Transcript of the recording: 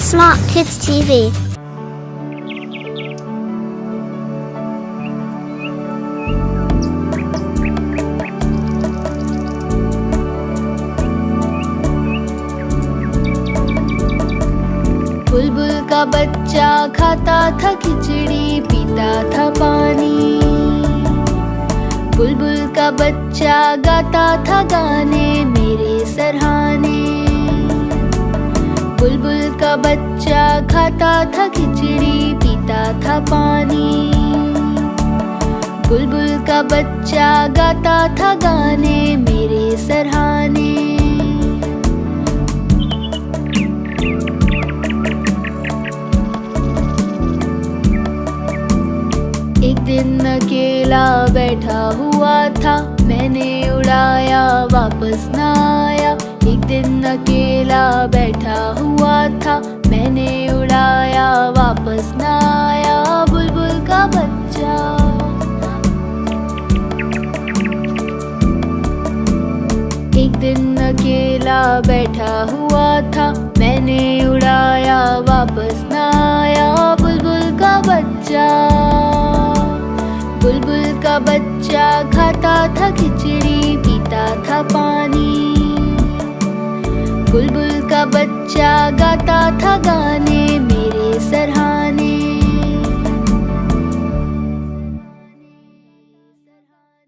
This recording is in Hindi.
Smart Kids TV. बुलबुल का बच्चा खाता था खिचड़ी, पीता था पानी। बुलबुल का बच्चा गाता था गाने मेरे सरहाने। बुलबुल का बच्चा खाता था खिचड़ी, पीता था पानी। बुलबुल का बच्चा गाता था गाने मेरे सरहाने। एक दिन अकेला बैठा हुआ था, मैंने उड़ाया वापस न आया। एक दिन अकेला बैठा हुआ था, मैंने उड़ाया वापस न आया। बुलबुल का बच्चा एक दिन अकेला बैठा हुआ था, मैंने उड़ाया वापस न आया। बुलबुल का बच्चा बुलबुल का बच्चा खाता था खिचड़ी, पीता था पानी। बुलबुल का बच्चा गाता था गाने